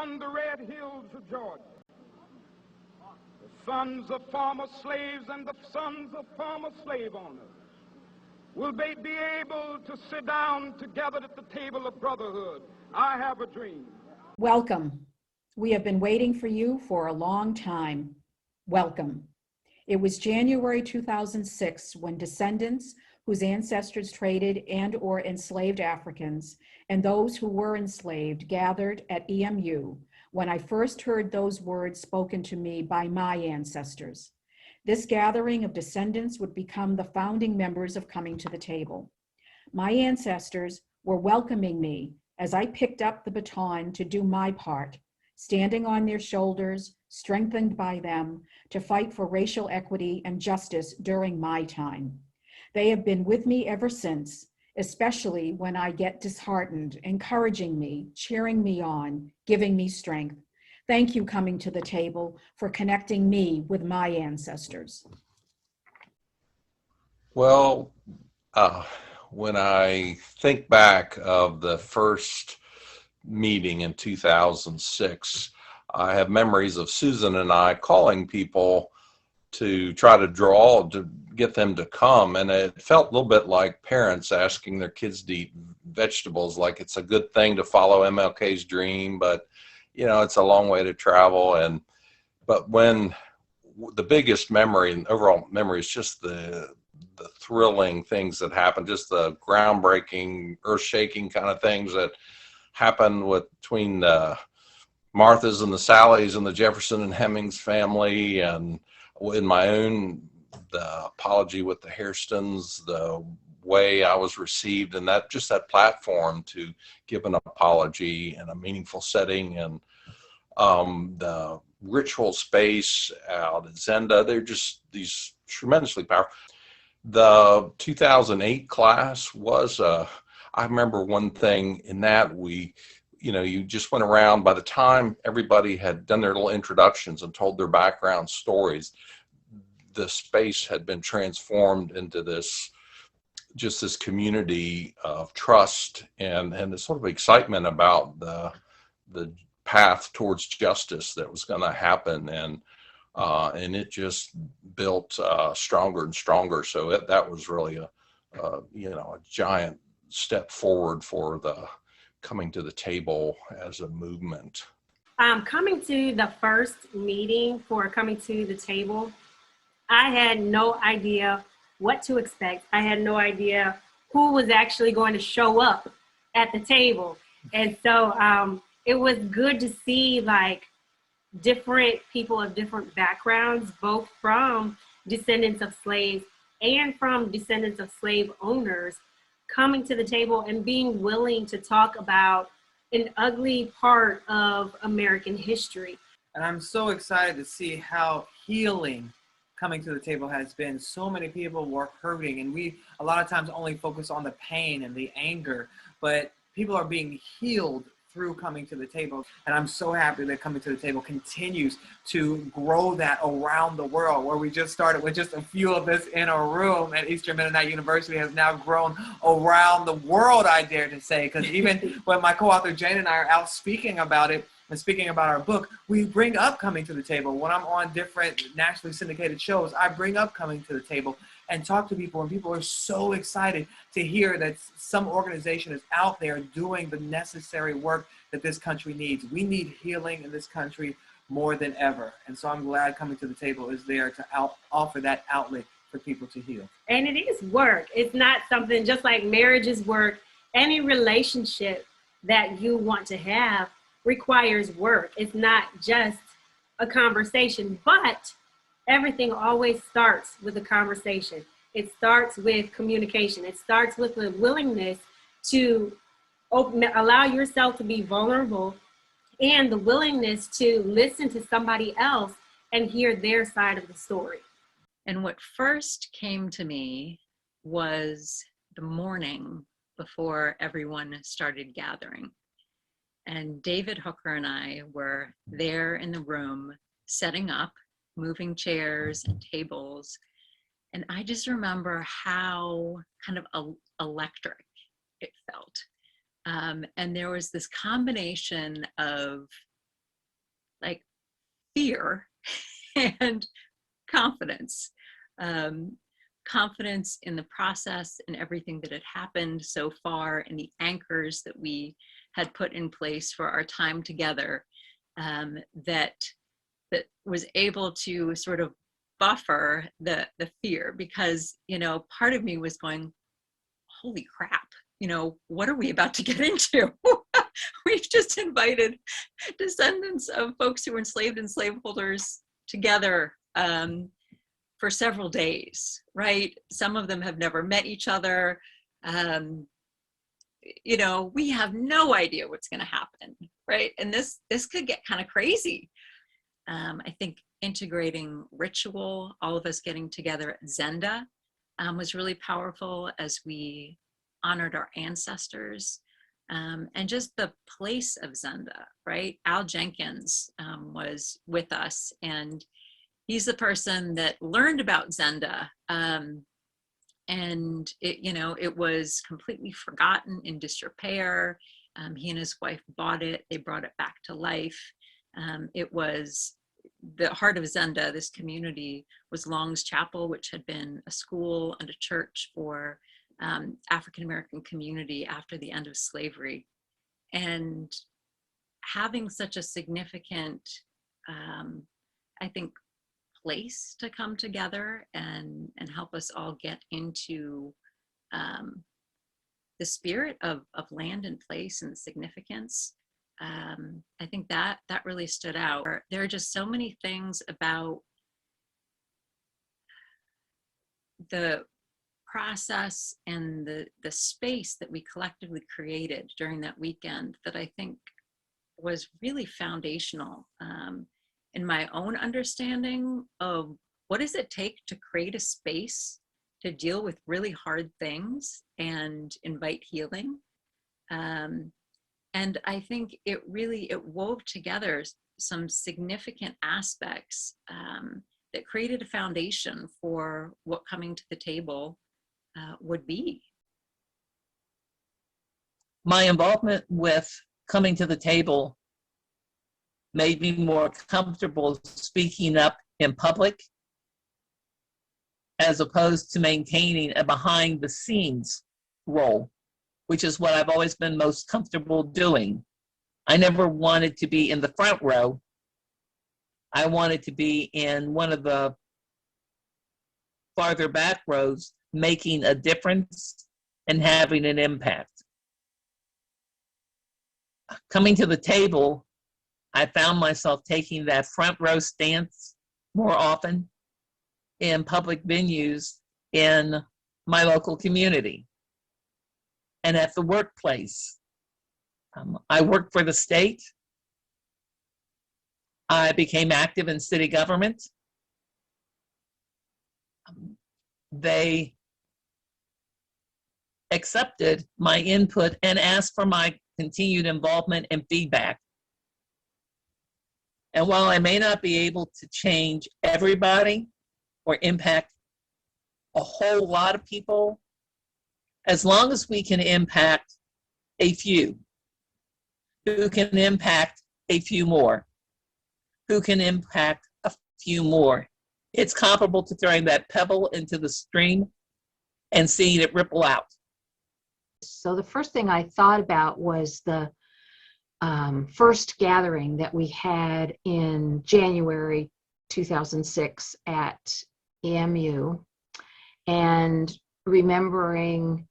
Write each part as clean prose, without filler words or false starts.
upon the red hills of Georgia, the sons of former slaves and the sons of former slave owners will they be able to sit down together at the table of brotherhood. I have a dream. Welcome. We have been waiting for you for a long time. Welcome. It was January 2006 when descendants whose ancestors traded and/or enslaved Africans and those who were enslaved gathered at EMU when I first heard those words spoken to me by my ancestors. This gathering of descendants would become the founding members of Coming to the Table. My ancestors were welcoming me as I picked up the baton to do my part, standing on their shoulders, strengthened by them, to fight for racial equity and justice during my time. They have been with me ever since, especially when I get disheartened, encouraging me, cheering me on, giving me strength. Thank you, Coming to the Table, for connecting me with my ancestors. Well, when I think back of the first meeting in 2006, I have memories of Susan and I calling people to try to get them to come. And it felt a little bit like parents asking their kids to eat vegetables, like it's a good thing to follow MLK's dream, but you know, it's a long way to travel. But when the biggest memory and overall memory is just the thrilling things that happen, just the groundbreaking, earth-shaking kind of things that happen between the Marthas and the Sallys and the Jefferson and Hemmings family, and in my own, the apology with the Hairstons, the way I was received, and that just that platform to give an apology in a meaningful setting, and the ritual space out at Zenda, they're just these tremendously powerful. The 2008 class was, I remember one thing in that you just went around, by the time everybody had done their little introductions and told their background stories, the space had been transformed into this community of trust and this sort of excitement about the path towards justice that was going to happen, and it just built stronger and stronger. So that was really a giant step forward for the Coming to the Table as a movement. Coming to the first meeting for Coming to the Table, I had no idea what to expect. I had no idea who was actually going to show up at the table. And so it was good to see like different people of different backgrounds, both from descendants of slaves and from descendants of slave owners, coming to the table and being willing to talk about an ugly part of American history. And I'm so excited to see how healing Coming to the Table has been. So many people were hurting, and we a lot of times only focus on the pain and the anger, but people are being healed through Coming to the Table. And I'm so happy that Coming to the Table continues to grow that around the world, where we just started with just a few of us in a room, and Eastern Mennonite University has now grown around the world, I dare to say, because even when my co-author Jane and I are out speaking about it, and speaking about our book, we bring up Coming to the Table. When I'm on different nationally syndicated shows, I bring up Coming to the Table and talk to people, and people are so excited to hear that some organization is out there doing the necessary work that this country needs. We need healing in this country more than ever. And so I'm glad Coming to the Table is there to offer that outlet for people to heal. And it is work. It's not something, just like marriage is work, any relationship that you want to have requires work. It's not just a conversation, but everything always starts with a conversation. It starts with communication. It starts with the willingness to allow yourself to be vulnerable, and the willingness to listen to somebody else and hear their side of the story. And what first came to me was the morning before everyone started gathering. And David Hooker and I were there in the room, setting up, moving chairs and tables. And I just remember how kind of electric it felt. And there was this combination of like fear and confidence. Confidence in the process and everything that had happened so far, and the anchors that we had put in place for our time together, that was able to sort of buffer the fear, because, you know, part of me was going, holy crap, you know, what are we about to get into? We've just invited descendants of folks who were enslaved and slaveholders together for several days, right? Some of them have never met each other. You know, we have no idea what's going to happen, right? And this could get kind of crazy. I think integrating ritual, all of us getting together at Zenda, was really powerful as we honored our ancestors, and just the place of Zenda, right? Al Jenkins was with us, and he's the person that learned about Zenda, and it, you know, it was completely forgotten, in disrepair. He and his wife bought it, they brought it back to life. It was the heart of Zenda. This community was Long's Chapel, which had been a school and a church for African-American community after the end of slavery. And having such a significant, I think, place to come together and help us all get into the spirit of land and place and significance. I think that really stood out. There are just so many things about the process and the space that we collectively created during that weekend that I think was really foundational in my own understanding of what does it take to create a space to deal with really hard things and invite healing. And I think it wove together some significant aspects that created a foundation for what coming to the table would be. My involvement with coming to the table made me more comfortable speaking up in public, as opposed to maintaining a behind the scenes role, which is what I've always been most comfortable doing. I never wanted to be in the front row. I wanted to be in one of the farther back rows, making a difference and having an impact. Coming to the table, I found myself taking that front row stance more often in public venues in my local community and at the workplace. I worked for the state. I became active in city government. They accepted my input and asked for my continued involvement and feedback. And while I may not be able to change everybody or impact a whole lot of people, as long as we can impact a few, who can impact a few more, who can impact a few more, it's comparable to throwing that pebble into the stream and seeing it ripple out. So the first thing I thought about was the first gathering that we had in January 2006 at EMU, and remembering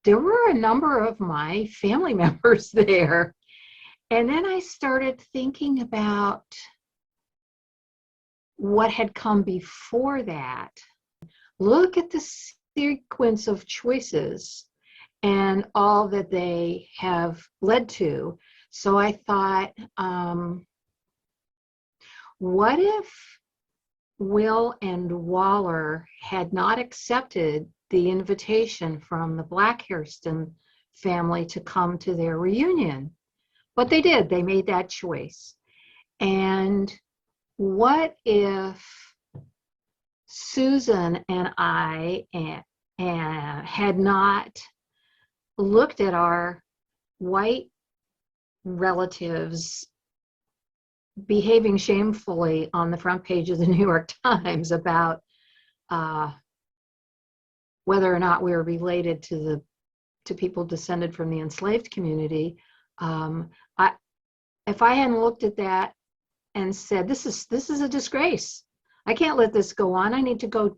there were a number of my family members there. And then I started thinking about what had come before that. Look at the sequence of choices and all that they have led to. So I thought, what if Will and Waller had not accepted the invitation from the Black Hairston family to come to their reunion? But they did, they made that choice. And what if Susan and I had not looked at our white relatives behaving shamefully on the front page of the New York Times about whether or not we were related to people descended from the enslaved community. If I hadn't looked at that and said, this is a disgrace, I can't let this go on, I need to go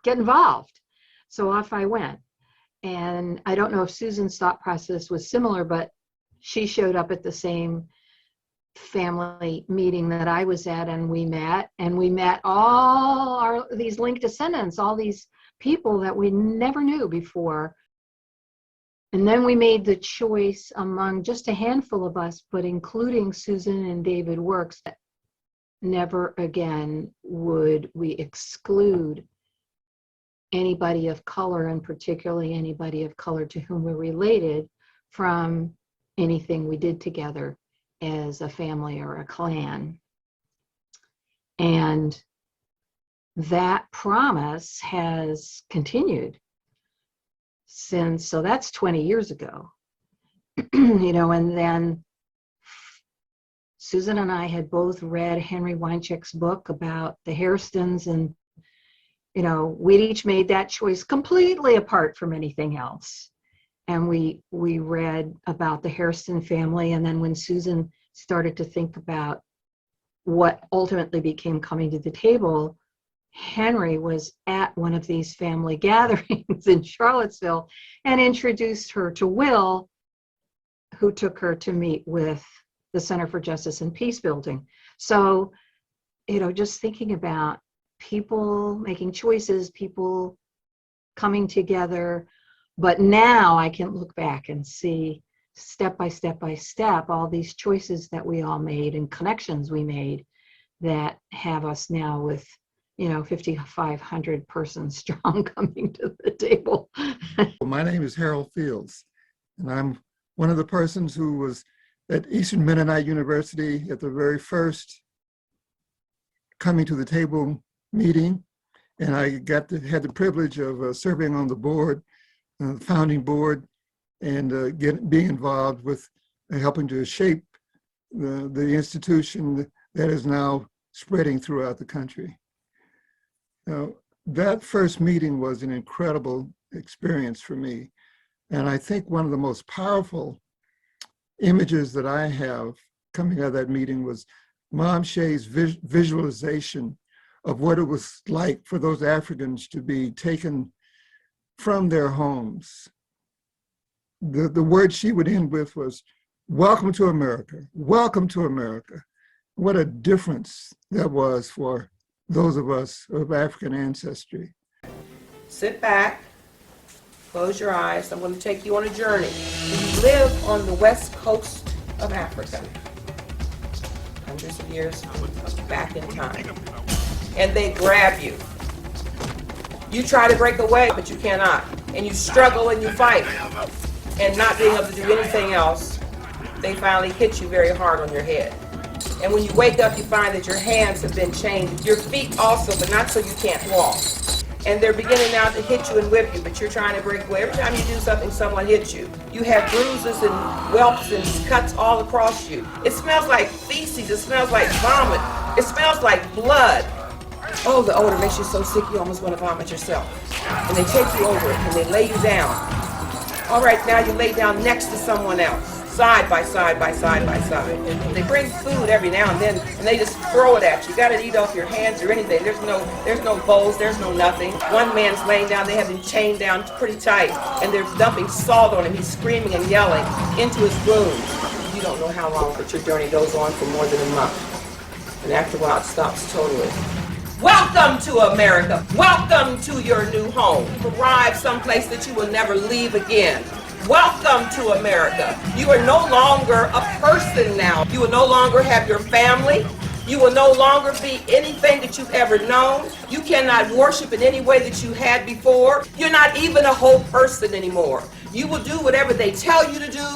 get involved. So off I went. And I don't know if Susan's thought process was similar, but she showed up at the same family meeting that I was at, and we met all these linked descendants, all these people that we never knew before. And then we made the choice among just a handful of us, but including Susan and David Works, that never again would we exclude anybody of color, and particularly anybody of color to whom we're related, from anything we did together as a family or a clan. And that promise has continued since, so that's 20 years ago. And then Susan and I had both read Henry Weincheck's book about the Hairstons, and we'd each made that choice completely apart from anything else. And we read about the Hairston family, and then when Susan started to think about what ultimately became Coming to the Table, Henry was at one of these family gatherings in Charlottesville and introduced her to Will, who took her to meet with the Center for Justice and Peace Building. So, just thinking about people making choices, people coming together. But now I can look back and see step by step by step all these choices that we all made and connections we made that have us now with 5,500 persons strong coming to the table. My name is Harold Fields, and I'm one of the persons who was at Eastern Mennonite University at the very first Coming to the Table meeting, and I had the privilege of serving on the board, founding board, and being involved with helping to shape the institution that is now spreading throughout the country. Now, that first meeting was an incredible experience for me, and I think one of the most powerful images that I have coming out of that meeting was Mom Shay's visualization of what it was like for those Africans to be taken from their homes. The word she would end with was, "Welcome to America, welcome to America." What a difference that was for those of us of African ancestry. Sit back, close your eyes. I'm going to take you on a journey. You live on the west coast of Africa, hundreds of years back in time, and they grab you. You try to break away, but you cannot, and you struggle and you fight, and not being able to do anything else, they finally hit you very hard on your head. And when you wake up, you find that your hands have been chained, your feet also, but not so you can't walk. And they're beginning now to hit you and whip you, but you're trying to break away. Every time you do something, someone hits you. You have bruises and whelps and cuts all across you. It smells like feces, it smells like vomit, it smells like blood. Oh, the odor makes you so sick you almost want to vomit yourself. And they take you over it and they lay you down. All right, now you lay down next to someone else, side by side by side by side. They bring food every now and then, and they just throw it at you. You got to eat off your hands or anything. There's no bowls, there's no nothing. One man's laying down, they have him chained down pretty tight, and they're dumping salt on him. He's screaming and yelling into his wounds. You don't know how long, but your journey goes on for more than a month. And after a while, it stops totally. Welcome to America. Welcome to your new home. You've arrived someplace that you will never leave again. Welcome to America. You are no longer a person now. You will no longer have your family. You will no longer be anything that you've ever known. You cannot worship in any way that you had before. You're not even a whole person anymore. You will do whatever they tell you to do.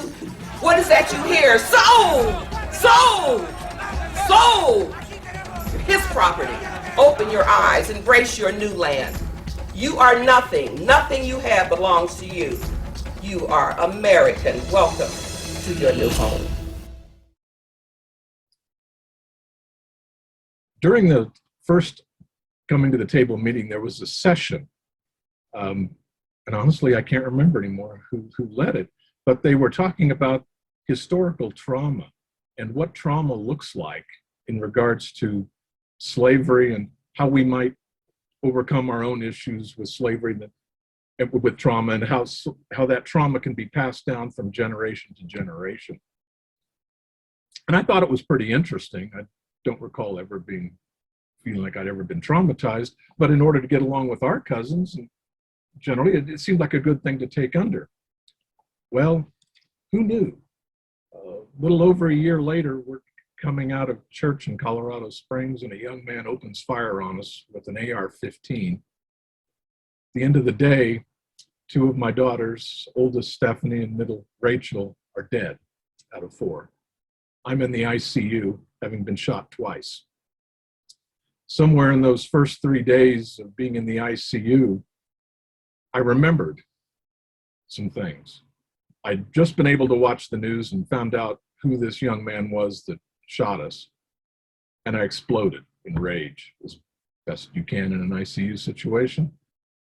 What is that you hear? Sold! Sold! Sold! His property. Open your eyes, embrace your new land. You are nothing. Nothing you have belongs to you. You are American. Welcome to your new home. during the first coming to the table meeting, there was a session. And honestly, I can't remember anymore who led it, but they were talking about historical trauma and what trauma looks like in regards to slavery and how we might overcome our own issues with slavery and with trauma, and how that trauma can be passed down from generation to generation. And I thought it was pretty interesting. I don't recall ever feeling like I'd ever been traumatized, but in order to get along with our cousins, and generally it seemed like a good thing to take under. Well, who knew? A little over a year later, we're coming out of church in Colorado Springs, and a young man opens fire on us with an AR-15. At the end of the day, two of my daughters, oldest Stephanie and middle Rachel, are dead out of 4. I'm in the ICU, having been shot twice. Somewhere in those first 3 days of being in the ICU, I remembered some things. I'd just been able to watch the news and found out who this young man was that shot us. And I exploded in rage, as best you can in an ICU situation.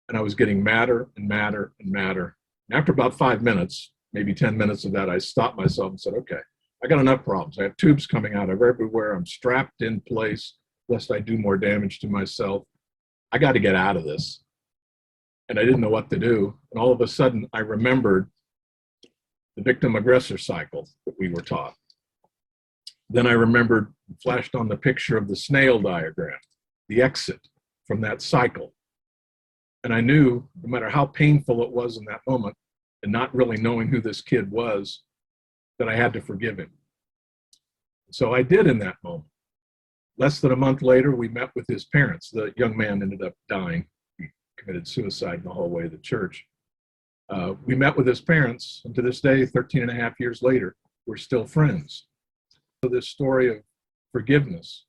And I was getting madder and madder and madder. And after about 5 minutes, maybe 10 minutes of that, I stopped myself and said, okay, I got enough problems. I have tubes coming out of everywhere. I'm strapped in place, lest I do more damage to myself. I got to get out of this. And I didn't know what to do. And all of a sudden, I remembered the victim-aggressor cycle that we were taught. Then I remembered, flashed on the picture of the snail diagram, the exit from that cycle. And I knew, no matter how painful it was in that moment, and not really knowing who this kid was, that I had to forgive him. So I did in that moment. Less than a month later, we met with his parents. The young man ended up dying. He committed suicide in the hallway of the church. We met with his parents, and to this day, 13 and a half years later, we're still friends. So this story of forgiveness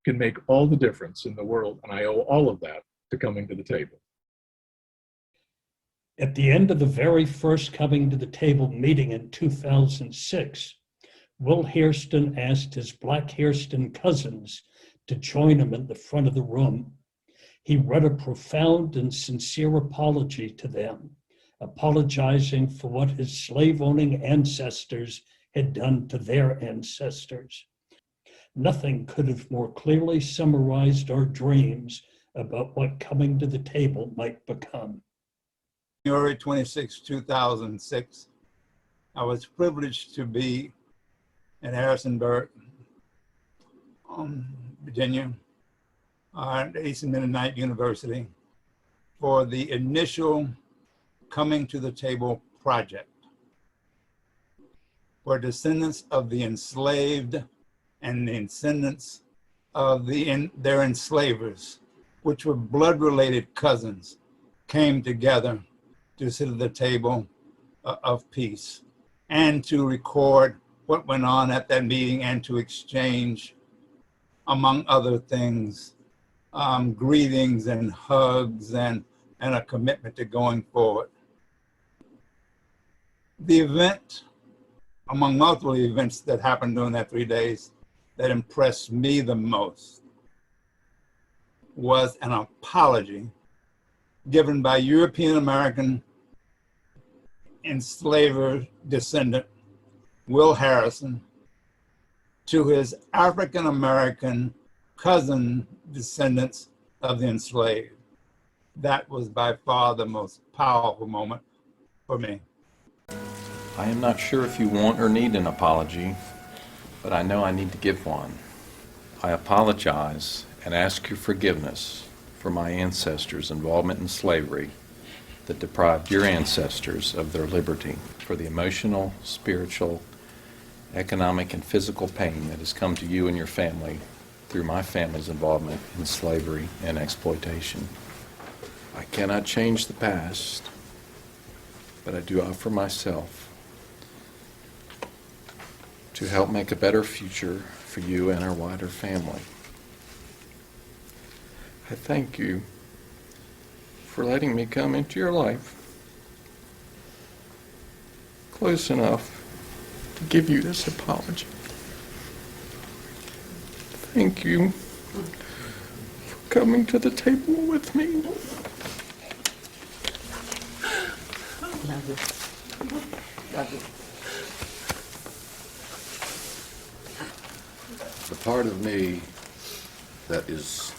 can make all the difference in the world, and I owe all of that to coming to the table. At the end of the very first coming to the table meeting in 2006, Will Hairston asked his Black Hairston cousins to join him in the front of the room. He read a profound and sincere apology to them, apologizing for what his slave-owning ancestors had done to their ancestors. Nothing could have more clearly summarized our dreams about what coming to the table might become. January 26, 2006, I was privileged to be in Harrisonburg, Virginia, at Eastern Mennonite University for the initial Coming to the Table project, where descendants of the enslaved and the descendants of their enslavers, which were blood-related cousins, came together to sit at the table of peace and to record what went on at that meeting and to exchange, among other things, greetings and hugs and a commitment to going forward. The event, among multiple events that happened during that 3 days, that impressed me the most was an apology given by European American enslaver descendant Will Harrison to his African American cousin descendants of the enslaved. That was by far the most powerful moment for me. I am not sure if you want or need an apology, but I know I need to give one. I apologize and ask your forgiveness for my ancestors' involvement in slavery that deprived your ancestors of their liberty, for the emotional, spiritual, economic, and physical pain that has come to you and your family through my family's involvement in slavery and exploitation. I cannot change the past, but I do offer myself to help make a better future for you and our wider family. I thank you for letting me come into your life close enough to give you this apology. Thank you coming to the table with me. The part of me that is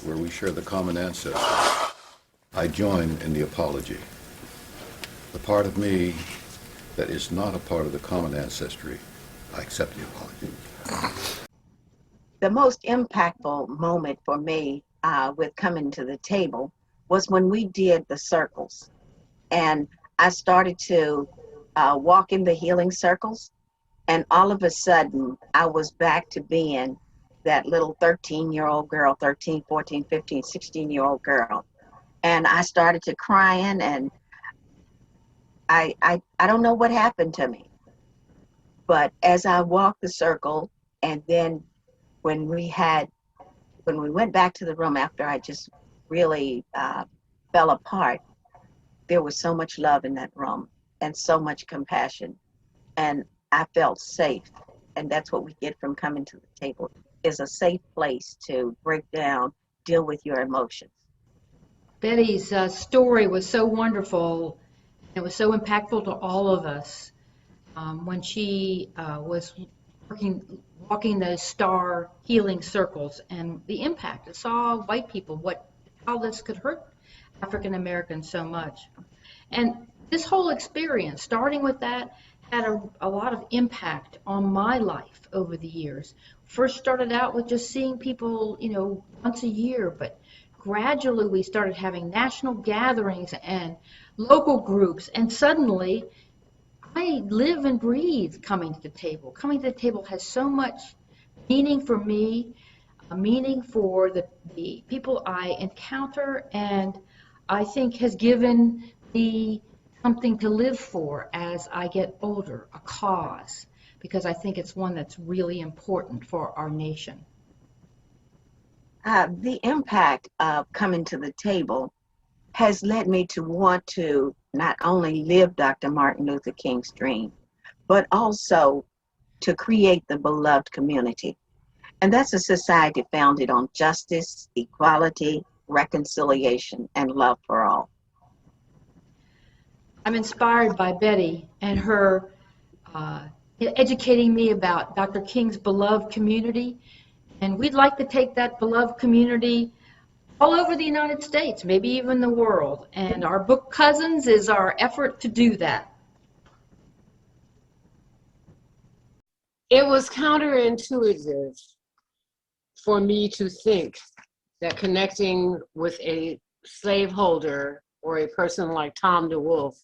where we share the common ancestor, I join in the apology. The part of me that is not a part of the common ancestry, I accept the apology. The most impactful moment for me with coming to the table was when we did the circles. And I started to walk in the healing circles. And all of a sudden, I was back to being that little 13-year-old girl, 13, 14, 15, 16-year-old girl. And I started to crying, and I don't know what happened to me. But as I walked the circle, and then when we went back to the room after I just really fell apart, there was so much love in that room and so much compassion. And I felt safe. And that's what we get from coming to the table, is a safe place to break down, deal with your emotions. Betty's story was so wonderful. It was so impactful to all of us when she was walking those star healing circles, and the impact. It saw white people, how this could hurt African Americans so much. And this whole experience, starting with that, had a lot of impact on my life over the years. First started out with just seeing people, once a year, but gradually we started having national gatherings and local groups, and suddenly I live and breathe coming to the table. Coming to the table has so much meaning for me, a meaning for the people I encounter, and I think has given me something to live for as I get older, a cause, because I think it's one that's really important for our nation. The impact of coming to the table has led me to want to not only live Dr. Martin Luther King's dream, but also to create the beloved community. And that's a society founded on justice, equality, reconciliation, and love for all. I'm inspired by Betty and her educating me about Dr. King's beloved community. And we'd like to take that beloved community all over the United States, maybe even the world. And our book Cousins is our effort to do that. It was counterintuitive for me to think that connecting with a slaveholder or a person like Tom DeWolf,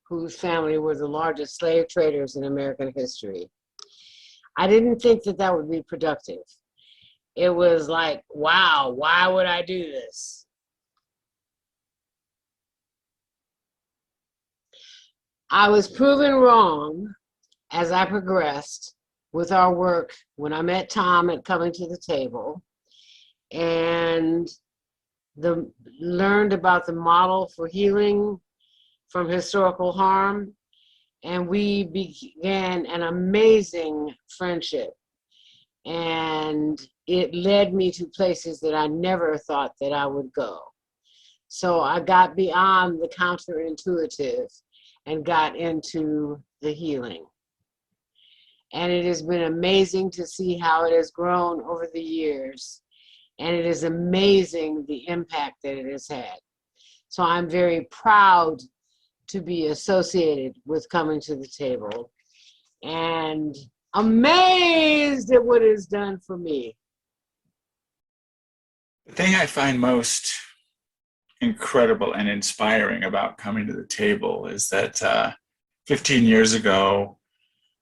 whose family were the largest slave traders in American history, I didn't think that that would be productive. It was like, wow, why would I do this? I was proven wrong as I progressed with our work when I met Tom at Coming to the Table, and learned about the model for healing from historical harm, and we began an amazing friendship. And it led me to places that I never thought that I would go. So I got beyond the counterintuitive and got into the healing. And it has been amazing to see how it has grown over the years. And it is amazing the impact that it has had. So I'm very proud to be associated with Coming to the Table, and amazed at what it's done for me. The thing I find most incredible and inspiring about Coming to the Table is that 15 years ago,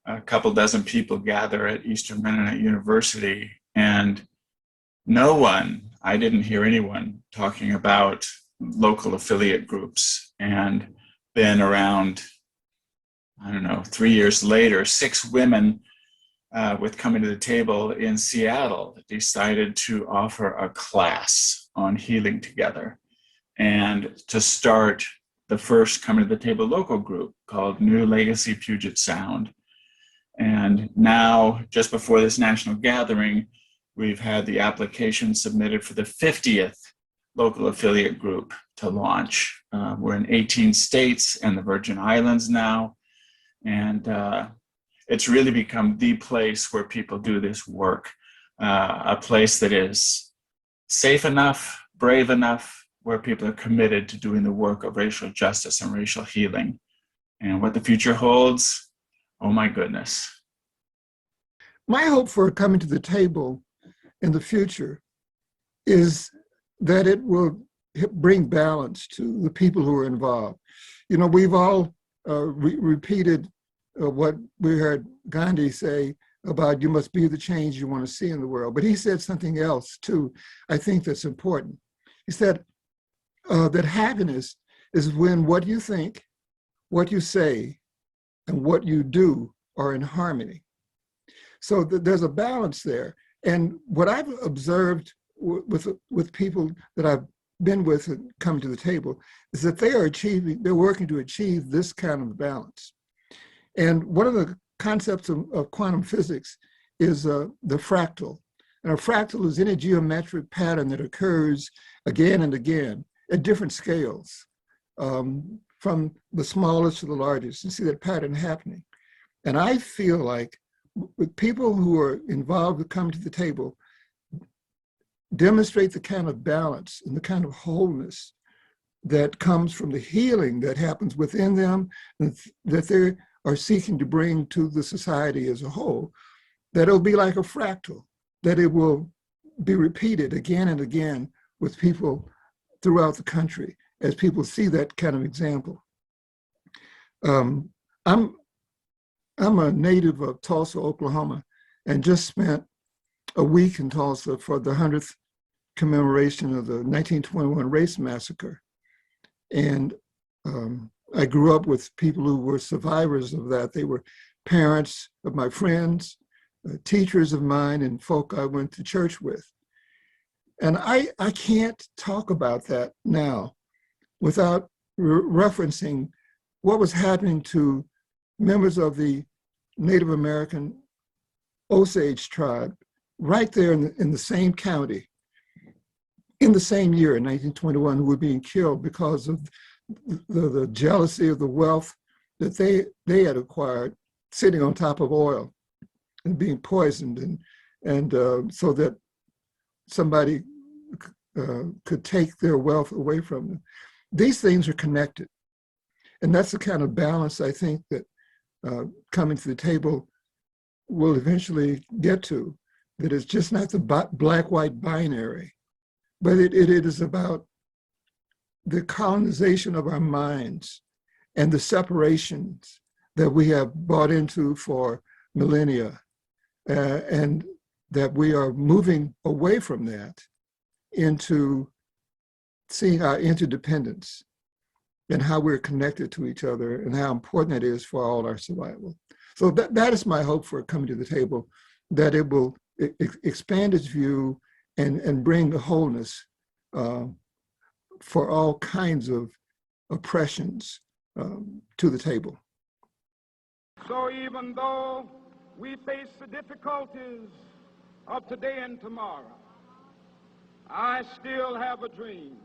a couple dozen people gather at Eastern Mennonite University, and no one, I didn't hear anyone talking about local affiliate groups. And then around, 3 years later, 6 women with Coming to the Table in Seattle decided to offer a class on healing together and to start the first Coming to the Table local group called New Legacy Puget Sound. And now, just before this national gathering, we've had the application submitted for the 50th local affiliate group to launch. We're in 18 states and the Virgin Islands now, and it's really become the place where people do this work, a place that is safe enough, brave enough, where people are committed to doing the work of racial justice and racial healing. And what the future holds, oh my goodness. My hope for coming to the table in the future is that it will bring balance to the people who are involved. You know, we've all repeated what we heard Gandhi say about you must be the change you want to see in the world. But he said something else too, I think that's important. He said that happiness is when what you think, what you say, and what you do are in harmony. So there's a balance there. And what I've observed with people that I've been with and come to the table is that they're working to achieve this kind of balance. And one of the concepts of quantum physics is the fractal. And a fractal is any geometric pattern that occurs again and again at different scales, from the smallest to the largest. You see that pattern happening. And I feel like with people who are involved with coming to the table, demonstrate the kind of balance and the kind of wholeness that comes from the healing that happens within them, and that they are seeking to bring to the society as a whole, that it'll be like a fractal, that it will be repeated again and again with people throughout the country as people see that kind of example. I'm a native of Tulsa, Oklahoma, and just spent a week in Tulsa for the 100th commemoration of the 1921 race massacre. And I grew up with people who were survivors of that. They were parents of my friends, teachers of mine, and folk I went to church with. And I can't talk about that now without referencing what was happening to members of the Native American Osage tribe right there in the same county in the same year, in 1921, who were being killed because of the jealousy of the wealth that they had acquired sitting on top of oil and being poisoned, and so that somebody could take their wealth away from them. These things are connected. And that's the kind of balance I think that coming to the table will eventually get to, that it's just not the black-white binary, but it is about the colonization of our minds and the separations that we have bought into for millennia, and that we are moving away from that into seeing our interdependence and how we're connected to each other and how important it is for all our survival. So that is my hope for coming to the table, that it will expand its view and bring the wholeness for all kinds of oppressions to the table. So even though we face the difficulties of today and tomorrow, I still have a dream.